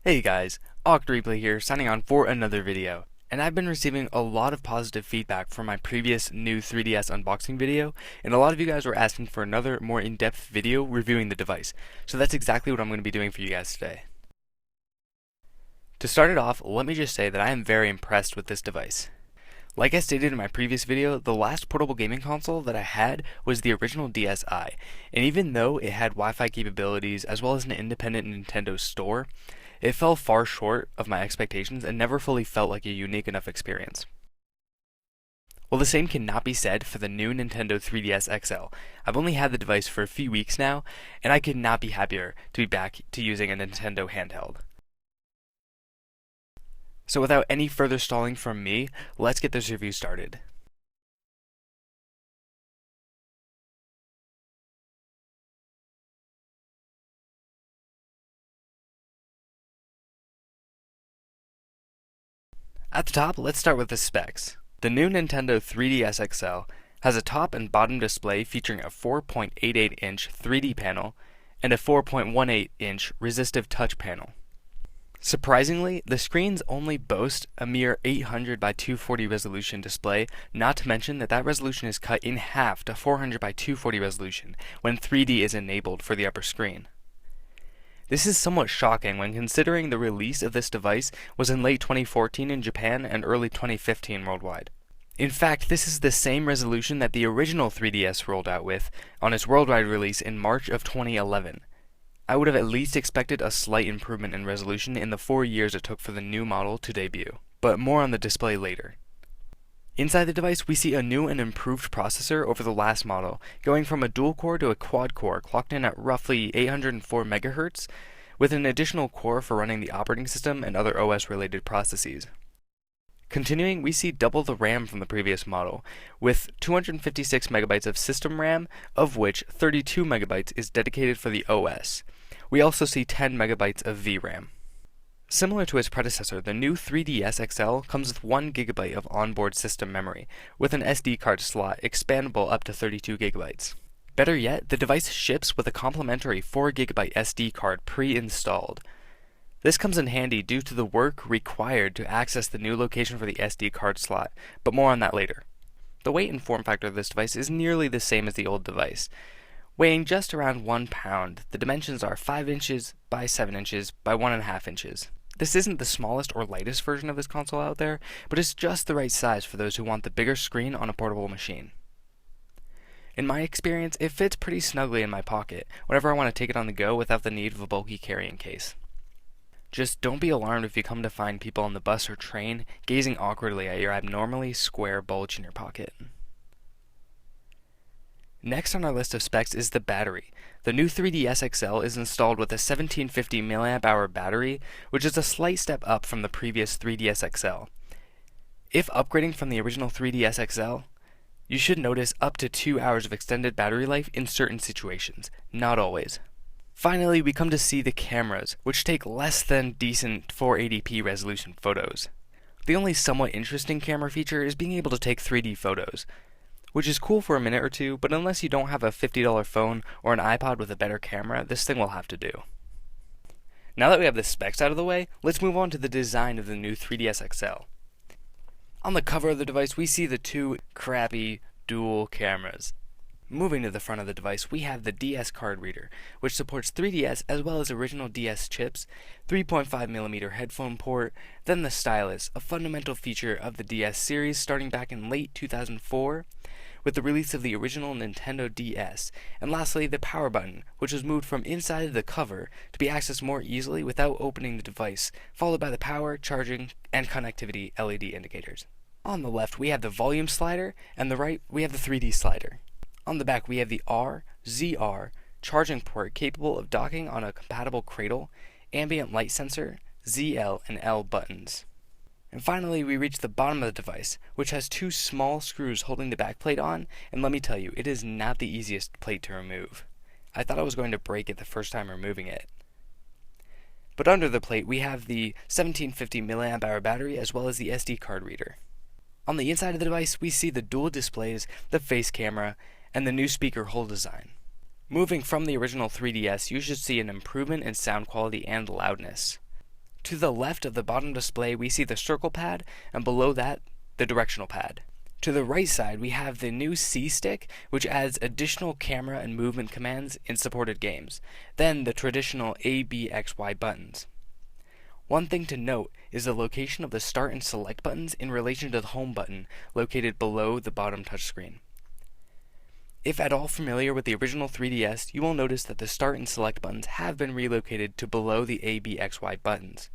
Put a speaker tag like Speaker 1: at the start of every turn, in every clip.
Speaker 1: Hey guys, Replay here, signing on for another video. And I've been receiving a lot of positive feedback from my previous new 3DS unboxing video, and a lot of you guys were asking for another more in-depth video reviewing the device. So that's exactly what I'm going to be doing for you guys today. To start it off, let me just say that I am very impressed with this device. Like I stated in my previous video, the last portable gaming console that I had was the original DSi, and even though it had Wi-Fi capabilities as well as an independent Nintendo store, it fell far short of my expectations and never fully felt like a unique enough experience. Well, the same cannot be said for the new Nintendo 3DS XL. I've only had the device for a few weeks now, and I could not be happier to be back to using a Nintendo handheld. So without any further stalling from me, let's get this review started. At the top, let's start with the specs. The new Nintendo 3DS XL has a top and bottom display featuring a 4.88-inch 3D panel and a 4.18-inch resistive touch panel. Surprisingly, the screens only boast a mere 800 by 240 resolution display, not to mention that resolution is cut in half to 400 by 240 resolution when 3D is enabled for the upper screen. This is somewhat shocking when considering the release of this device was in late 2014 in Japan and early 2015 worldwide. In fact, this is the same resolution that the original 3DS rolled out with on its worldwide release in March of 2011. I would have at least expected a slight improvement in resolution in the 4 years it took for the new model to debut, but more on the display later. Inside the device, we see a new and improved processor over the last model, going from a dual-core to a quad-core clocked in at roughly 804 MHz, with an additional core for running the operating system and other OS-related processes. Continuing, we see double the RAM from the previous model, with 256 MB of system RAM, of which 32 MB is dedicated for the OS. We also see 10 MB of VRAM. Similar to its predecessor, the new 3DS XL comes with 1 GB of onboard system memory, with an SD card slot expandable up to 32 GB. Better yet, the device ships with a complimentary 4 GB SD card pre-installed. This comes in handy due to the work required to access the new location for the SD card slot, but more on that later. The weight and form factor of this device is nearly the same as the old device. Weighing just around 1 pound, the dimensions are 5 inches by 7 inches by 1.5 inches. This isn't the smallest or lightest version of this console out there, but it's just the right size for those who want the bigger screen on a portable machine. In my experience, it fits pretty snugly in my pocket whenever I want to take it on the go without the need of a bulky carrying case. Just don't be alarmed if you come to find people on the bus or train gazing awkwardly at your abnormally square bulge in your pocket. Next on our list of specs is the battery. The new 3DS XL is installed with a 1750 mAh battery, which is a slight step up from the previous 3DS XL. If upgrading from the original 3DS XL, you should notice up to 2 hours of extended battery life in certain situations, not always. Finally, we come to see the cameras, which take less than decent 480p resolution photos. The only somewhat interesting camera feature is being able to take 3D photos, which is cool for a minute or two, but unless you don't have a $50 phone or an iPod with a better camera, this thing will have to do. Now that we have the specs out of the way, let's move on to the design of the new 3DS XL. On the cover of the device, we see the two crappy dual cameras. Moving to the front of the device, we have the DS card reader, which supports 3DS as well as original DS chips, 3.5mm headphone port, then the stylus, a fundamental feature of the DS series starting back in late 2004, with the release of the original Nintendo DS, and lastly the power button, which was moved from inside the cover to be accessed more easily without opening the device, followed by the power, charging, and connectivity LED indicators. On the left we have the volume slider, and the right we have the 3D slider. On the back we have the R, ZR, charging port capable of docking on a compatible cradle, ambient light sensor, ZL and L buttons. And finally, we reach the bottom of the device, which has 2 small screws holding the backplate on, and let me tell you, it is not the easiest plate to remove. I thought I was going to break it the first time removing it. But under the plate, we have the 1750 mAh battery as well as the SD card reader. On the inside of the device, we see the dual displays, the face camera, and the new speaker hole design. Moving from the original 3DS, you should see an improvement in sound quality and loudness. To the left of the bottom display, we see the circle pad, and below that, the directional pad. To the right side, we have the new C stick, which adds additional camera and movement commands in supported games, then the traditional A, B, X, Y buttons. One thing to note is the location of the start and select buttons in relation to the home button located below the bottom touchscreen. If at all familiar with the original 3DS, you will notice that the start and select buttons have been relocated to below the A, B, X, Y buttons.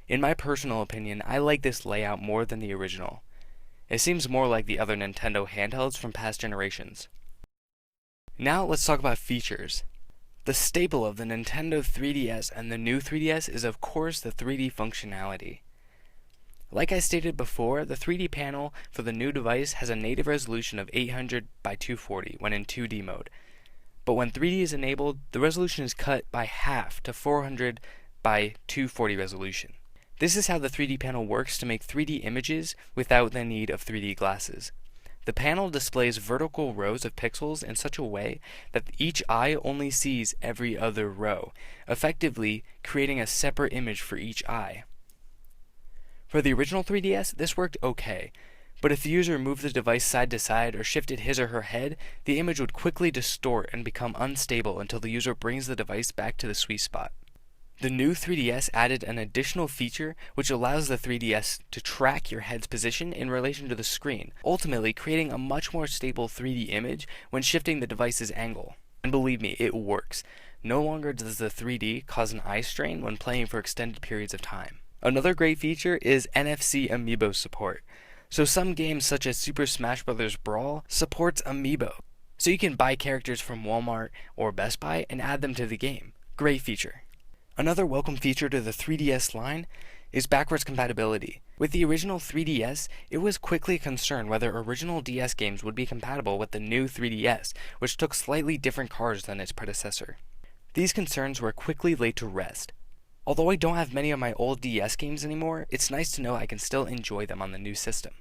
Speaker 1: In my personal opinion, I like this layout more than the original. It seems more like the other Nintendo handhelds from past generations. Now let's talk about features. The staple of the Nintendo 3DS and the new 3DS is of course the 3D functionality. Like I stated before, the 3D panel for the new device has a native resolution of 800 by 240 when in 2D mode. But when 3D is enabled, the resolution is cut by half to 400 by 240 resolution. This is how the 3D panel works to make 3D images without the need of 3D glasses. The panel displays vertical rows of pixels in such a way that each eye only sees every other row, effectively creating a separate image for each eye. For the original 3DS, this worked okay, but if the user moved the device side to side or shifted his or her head, the image would quickly distort and become unstable until the user brings the device back to the sweet spot. The new 3DS added an additional feature which allows the 3DS to track your head's position in relation to the screen, ultimately creating a much more stable 3D image when shifting the device's angle. And believe me, it works. No longer does the 3D cause an eye strain when playing for extended periods of time. Another great feature is Nfc Amiibo Support. So some games such as Super Smash Bros. Brawl supports Amiibo. So you can buy characters from Walmart or Best Buy and add them to the game. Great feature. Another welcome feature to the 3DS line is backwards compatibility. With the original 3DS, it was quickly concerned whether original DS games would be compatible with the new 3DS, which took slightly different cards than its predecessor. These concerns were quickly laid to rest. Although I don't have many of my old DS games anymore, it's nice to know I can still enjoy them on the new system.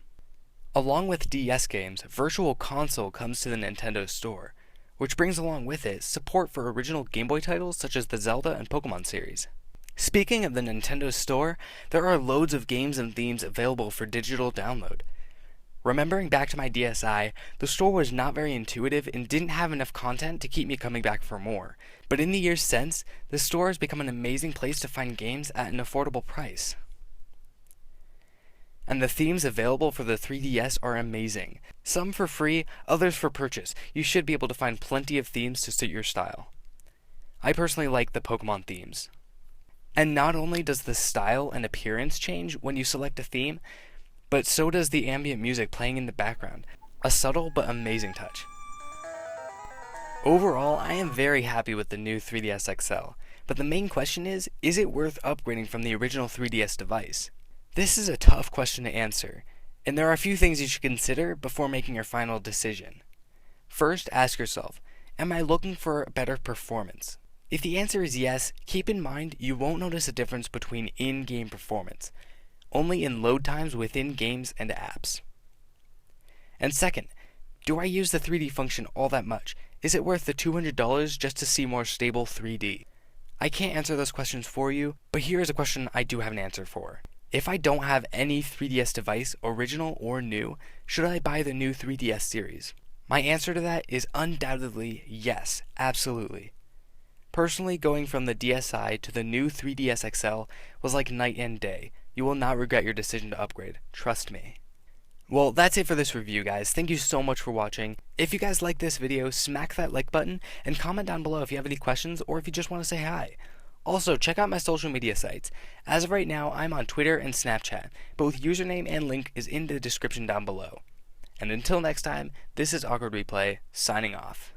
Speaker 1: Along with DS games, Virtual Console comes to the Nintendo Store, which brings along with it support for original Game Boy titles such as the Zelda and Pokemon series. Speaking of the Nintendo Store, there are loads of games and themes available for digital download. Remembering back to my DSi, the store was not very intuitive and didn't have enough content to keep me coming back for more. But in the years since, the store has become an amazing place to find games at an affordable price. And the themes available for the 3DS are amazing. Some for free, others for purchase. You should be able to find plenty of themes to suit your style. I personally like the Pokemon themes. And not only does the style and appearance change when you select a theme, but so does the ambient music playing in the background. A subtle but amazing touch. Overall, I am very happy with the new 3DS XL, but the main question is it worth upgrading from the original 3DS device? This is a tough question to answer, and there are a few things you should consider before making your final decision. First, ask yourself, am I looking for better performance? If the answer is yes, keep in mind you won't notice a difference between in-game performance, only in load times within games and apps. And second, do I use the 3D function all that much? Is it worth the $200 just to see more stable 3D? I can't answer those questions for you, but here is a question I do have an answer for. If I don't have any 3DS device, original or new, should I buy the new 3DS series? My answer to that is undoubtedly yes, absolutely. Personally, going from the DSi to the new 3DS XL was like night and day. You will not regret your decision to upgrade, trust me. Well, that's it for this review, guys. Thank you so much for watching. If you guys like this video, smack that like button and comment down below if you have any questions or if you just want to say hi. Also, check out my social media sites. As of right now, I'm on Twitter and Snapchat. Both username and link is in the description down below. And until next time, this is Awkward Replay, signing off.